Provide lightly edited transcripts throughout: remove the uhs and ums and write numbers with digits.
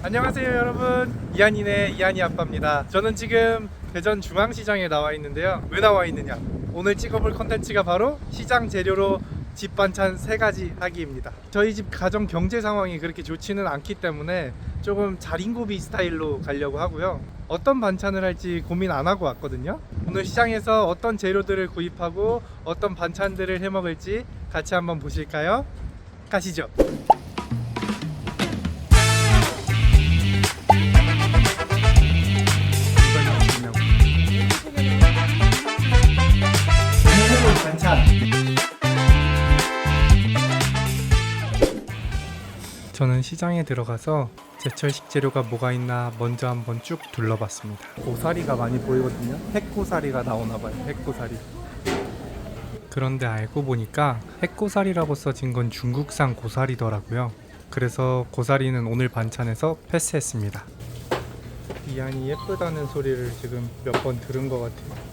안녕하세요 여러분, 이한이네 이한이 아빠입니다. 저는 지금 대전 중앙시장에 나와 있는데요. 왜 나와 있느냐, 오늘 찍어볼 컨텐츠가 바로 시장 재료로 집 반찬 3가지 하기입니다. 저희 집 가정 경제 상황이 그렇게 좋지는 않기 때문에 조금 자린고비 스타일로 가려고 하고요. 어떤 반찬을 할지 고민 안 하고 왔거든요. 오늘 시장에서 어떤 재료들을 구입하고 어떤 반찬들을 해 먹을지 같이 한번 보실까요? 가시죠. 반찬. 저는 시장에 들어가서 제철 식재료가 뭐가 있나 먼저 한번 쭉 둘러봤습니다. 고사리가 많이 보이거든요. 핵고사리가 나오나봐요. 핵고사리. 그런데 알고 보니까 핵고사리라고 써진 건 중국산 고사리더라고요. 그래서 고사리는 오늘 반찬에서 패스했습니다. 이안이 예쁘다는 소리를 지금 몇 번 들은 것 같아요.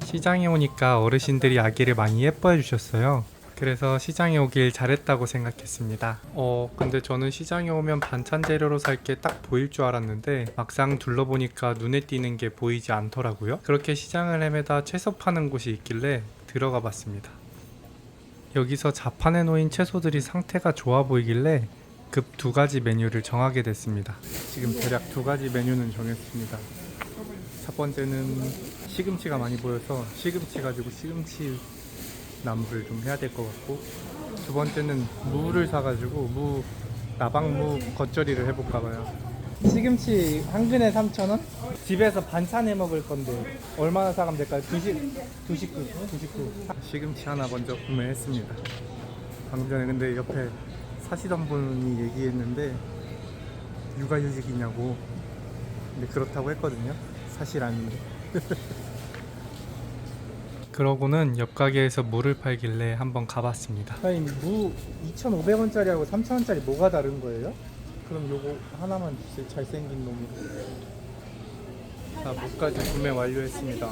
시장에 오니까 어르신들이 아기를 많이 예뻐해 주셨어요. 그래서 시장에 오길 잘했다고 생각했습니다. 근데 저는 시장에 오면 반찬 재료로 살 게 딱 보일 줄 알았는데 막상 둘러보니까 눈에 띄는 게 보이지 않더라고요. 그렇게 시장을 헤매다 채소 파는 곳이 있길래 들어가 봤습니다. 여기서 자판에 놓인 채소들이 상태가 좋아 보이길래 급 2가지 메뉴를 정하게 됐습니다. 지금 대략 2가지 메뉴는 정했습니다. 첫 번째는 시금치가 많이 보여서 시금치 가지고 시금치 나물을 좀 해야 될 것 같고, 두 번째는 무를 사가지고 나박무 겉절이를 해볼까 봐요. 시금치 한 근에 3,000원? 집에서 반찬 해 먹을 건데 얼마나 사가면 될까요? 2식구. 시금치 하나 먼저 구매했습니다. 방금 전에 근데 옆에 사시던 분이 얘기했는데 육아휴직이냐고. 근데 그렇다고 했거든요. 사실 아닌데. 그러고는 옆 가게에서 무를 팔길래 한번 가봤습니다. 아니, 무 2,500원짜리하고 3,000원짜리 뭐가 다른 거예요? 그럼 요거 하나만 주세요. 잘생긴 놈으로. 자, 무까지 구매 완료했습니다.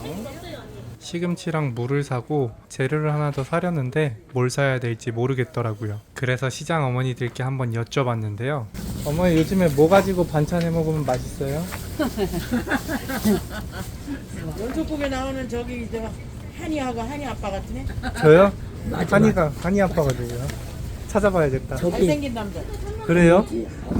시금치랑 무를 사고 재료를 하나 더 사려는데 뭘 사야 될지 모르겠더라고요. 그래서 시장 어머니들께 한번 여쭤봤는데요. 어머니, 요즘에 뭐 가지고 반찬 해 먹으면 맛있어요? 연속국에 나오는 저기 저 한이하고 한이 아빠 같으네. 저요? 한이 아빠가 누구야? 찾아봐야겠다. 잘생긴 남자. 그래요?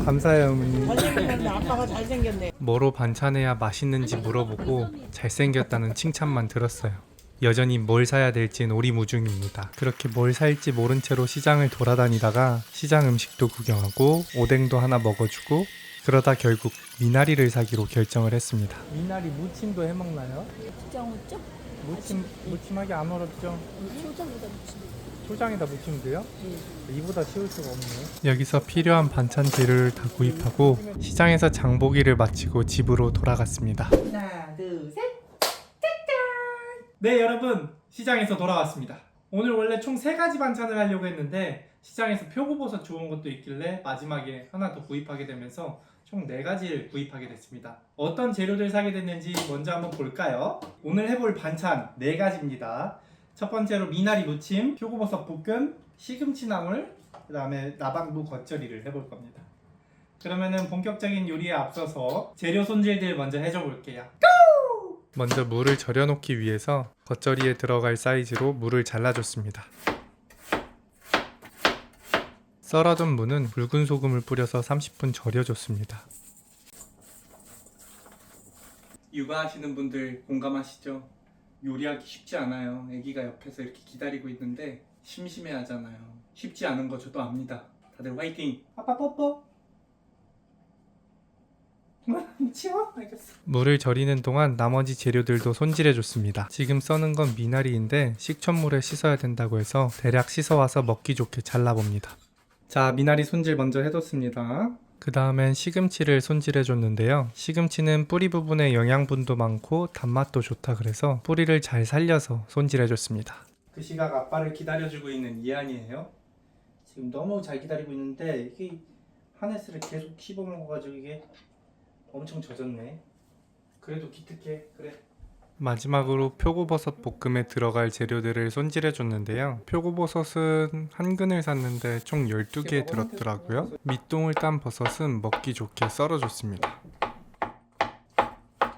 감사해요 어머니. 잘생긴 남자. 아빠가 잘생겼네. 뭐로 반찬해야 맛있는지 물어보고 잘생겼다는 칭찬만 들었어요. 여전히 뭘 사야 될진 오리무중입니다. 그렇게 뭘 살지 모른 채로 시장을 돌아다니다가 시장 음식도 구경하고 오뎅도 하나 먹어주고, 그러다 결국 미나리를 사기로 결정을 했습니다. 미나리 무침도 해먹나요? 진짜 어렵죠? 무침하기 안 어렵죠? 초장보다 무침. 초장에다 무치면 돼요? 이보다 쉬울 수가 없네요. 여기서 필요한 반찬 재료를 다 구입하고 시장에서 장보기를 마치고 집으로 돌아갔습니다. 하나, 둘, 셋! 짜잔! 네 여러분, 시장에서 돌아왔습니다. 오늘 원래 총 3가지 반찬을 하려고 했는데 시장에서 표고버섯 좋은 것도 있길래 마지막에 하나 더 구입하게 되면서 총 4가지를 구입하게 됐습니다. 어떤 재료들 사게 됐는지 먼저 한번 볼까요? 오늘 해볼 반찬 4가지입니다. 첫 번째로 미나리 무침, 표고버섯 볶음, 시금치 나물, 그 다음에 나박무 겉절이를 해볼 겁니다. 그러면은 본격적인 요리에 앞서서 재료 손질들 먼저 해줘 볼게요. 먼저 무를 절여놓기 위해서 겉절이에 들어갈 사이즈로 무를 잘라줬습니다. 썰어둔 무는 붉은 소금을 뿌려서 30분 절여줬습니다. 육아하시는 분들 공감하시죠? 요리하기 쉽지 않아요. 아기가 옆에서 이렇게 기다리고 있는데 심심해 하잖아요. 쉽지 않은 거 저도 압니다. 다들 화이팅! 아빠 뽀뽀! 치워? 알겠어. 물을 절이는 동안 나머지 재료들도 손질해줬습니다. 지금 써는 건 미나리인데 식초물에 씻어야 된다고 해서 대략 씻어와서 먹기 좋게 잘라봅니다. 자, 미나리 손질 먼저 해뒀습니다. 그 다음엔 시금치를 손질해줬는데요. 시금치는 뿌리 부분에 영양분도 많고 단맛도 좋다 그래서 뿌리를 잘 살려서 손질해줬습니다. 그 시각 아빠를 기다려주고 있는 이한이에요. 지금 너무 잘 기다리고 있는데 이게 하네스를 계속 씹어먹어가지고 이게 엄청 젖었네. 그래도 기특해. 그래. 마지막으로 표고버섯 볶음에 들어갈 재료들을 손질해 줬는데요. 표고버섯은 한 근을 샀는데 총 12개 들었더라고요. 밑동을 딴 버섯은 먹기 좋게 썰어 줬습니다.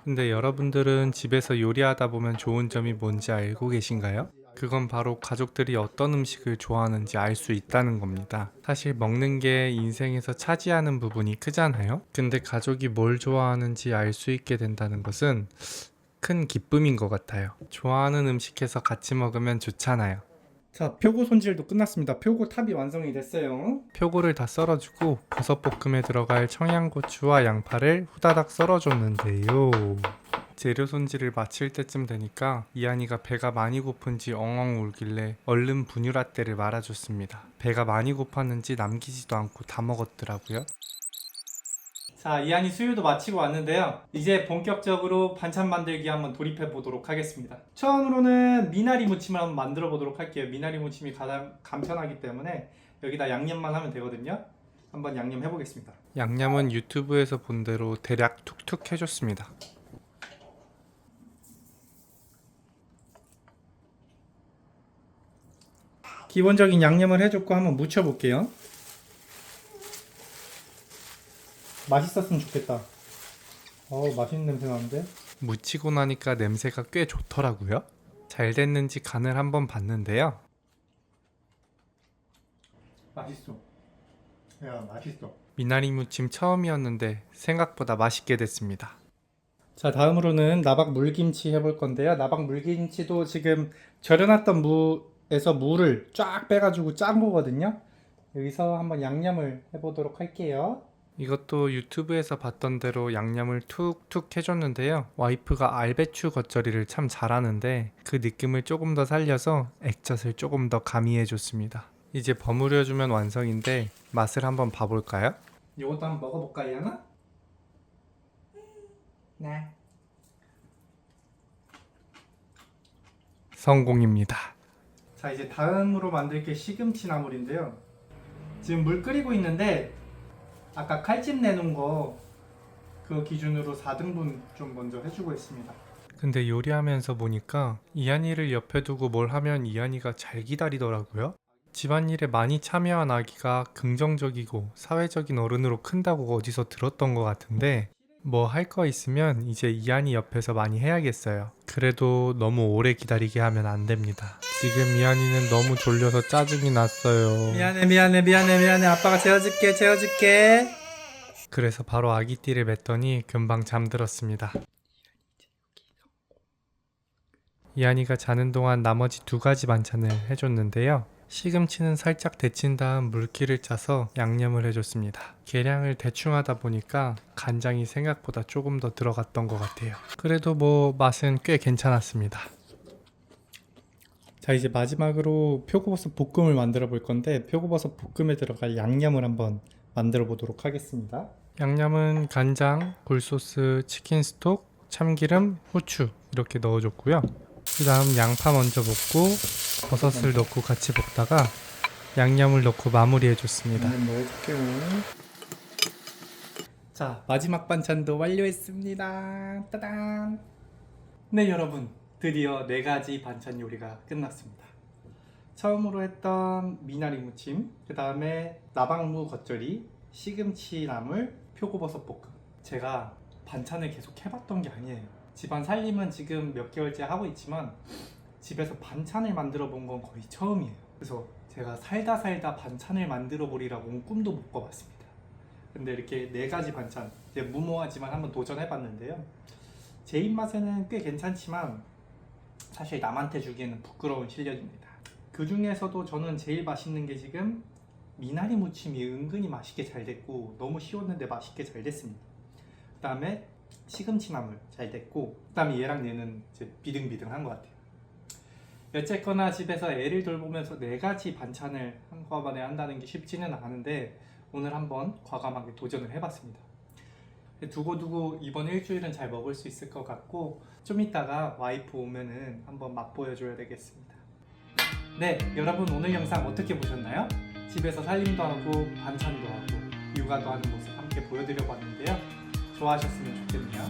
근데 여러분들은 집에서 요리하다 보면 좋은 점이 뭔지 알고 계신가요? 그건 바로 가족들이 어떤 음식을 좋아하는지 알 수 있다는 겁니다. 사실 먹는 게 인생에서 차지하는 부분이 크잖아요. 근데 가족이 뭘 좋아하는지 알 수 있게 된다는 것은 큰 기쁨인 것 같아요. 좋아하는 음식해서 같이 먹으면 좋잖아요. 자, 표고 손질도 끝났습니다. 표고 탑이 완성이 됐어요. 표고를 다 썰어주고 버섯 볶음에 들어갈 청양고추와 양파를 후다닥 썰어줬는데요. 재료 손질을 마칠 때쯤 되니까 이한이가 배가 많이 고픈지 엉엉 울길래 얼른 분유라떼를 말아줬습니다. 배가 많이 고팠는지 남기지도 않고 다 먹었더라고요. 자, 이한이 수유도 마치고 왔는데요. 이제 본격적으로 반찬 만들기 한번 돌입해 보도록 하겠습니다. 처음으로는 미나리 무침을 한번 만들어 보도록 할게요. 미나리 무침이 가장 간편하기 때문에 여기다 양념만 하면 되거든요. 한번 양념 해보겠습니다. 양념은 유튜브에서 본 대로 대략 툭툭 해줬습니다. 기본적인 양념을 해줬고 한번 무쳐볼게요. 맛있었으면 좋겠다. 맛있는 냄새 나는데? 무치고 나니까 냄새가 꽤 좋더라고요. 잘 됐는지 간을 한번 봤는데요. 맛있어. 야, 맛있어. 미나리 무침 처음이었는데 생각보다 맛있게 됐습니다. 자, 다음으로는 나박 물김치 해볼 건데요. 나박 물김치도 지금 절여놨던 무에서 물을 쫙 빼가지고 짠 거거든요. 여기서 한번 양념을 해보도록 할게요. 이것도 유튜브에서 봤던 대로 양념을 툭툭 해줬는데요. 와이프가 알배추 겉절이를 참 잘하는데 그 느낌을 조금 더 살려서 액젓을 조금 더 가미해줬습니다. 이제 버무려주면 완성인데 맛을 한번 봐볼까요? 이것도 한번 먹어볼까, 이하나? 네. 성공입니다. 자, 이제 다음으로 만들 게 시금치 나물인데요. 지금 물 끓이고 있는데 아까 칼집 내놓은 거 그거 기준으로 4등분 좀 먼저 해주고 있습니다. 근데 요리하면서 보니까 이한이를 옆에 두고 뭘 하면 이한이가 잘 기다리더라고요. 집안일에 많이 참여한 아기가 긍정적이고 사회적인 어른으로 큰다고 어디서 들었던 것 같은데 뭐 할 거 있으면 이제 이한이 옆에서 많이 해야겠어요. 그래도 너무 오래 기다리게 하면 안 됩니다. 지금 이한이는 너무 졸려서 짜증이 났어요. 미안해. 아빠가 재워줄게. 그래서 바로 아기띠를 맸더니 금방 잠들었습니다. 이한이가 자는 동안 나머지 2가지 반찬을 해줬는데요. 시금치는 살짝 데친 다음 물기를 짜서 양념을 해줬습니다. 계량을 대충 하다 보니까 간장이 생각보다 조금 더 들어갔던 것 같아요. 그래도 뭐 맛은 꽤 괜찮았습니다. 자, 이제 마지막으로 표고버섯 볶음을 만들어 볼 건데 표고버섯 볶음에 들어갈 양념을 한번 만들어 보도록 하겠습니다. 양념은 간장, 굴소스, 치킨 스톡, 참기름, 후추 이렇게 넣어줬고요. 그 다음 양파 먼저 볶고 버섯을 넣고 같이 볶다가 양념을 넣고 마무리해 줬습니다. 넣어줄게요. 자, 마지막 반찬도 완료했습니다. 따단! 네, 여러분, 드디어 4가지 반찬 요리가 끝났습니다. 처음으로 했던 미나리 무침, 그 다음에 나박무 겉절이, 시금치 나물, 표고버섯 볶음. 제가 반찬을 계속 해봤던 게 아니에요. 집안 살림은 지금 몇 개월째 하고 있지만 집에서 반찬을 만들어 본 건 거의 처음이에요. 그래서 제가 살다 반찬을 만들어 보리라고는 꿈도 못 꿔봤습니다. 근데 이렇게 4가지 반찬, 이제 무모하지만 한번 도전해 봤는데요. 제 입맛에는 꽤 괜찮지만 사실 남한테 주기에는 부끄러운 실력입니다. 그 중에서도 저는 제일 맛있는 게 지금 미나리 무침이 은근히 맛있게 잘 됐고 너무 쉬웠는데 맛있게 잘 됐습니다. 그 다음에 시금치 나물 잘 됐고, 그 다음에 얘랑 얘는 이제 비등비등한 것 같아요. 어쨌거나 집에서 애를 돌보면서 4가지 반찬을 한꺼번에 한다는 게 쉽지는 않은데 오늘 한번 과감하게 도전을 해봤습니다. 두고두고 이번 일주일은 잘 먹을 수 있을 것 같고 좀 이따가 와이프 오면은 한번 맛보여줘야 되겠습니다. 네, 여러분 오늘 영상 어떻게 보셨나요? 집에서 살림도 하고 반찬도 하고 육아도 하는 모습 함께 보여드려 봤는데요. 좋아하셨으면 좋겠네요.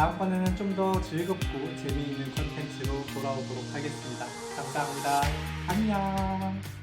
다음번에는 좀 더 즐겁고 재미있는 컨텐츠로 돌아오도록 하겠습니다. 감사합니다. 안녕.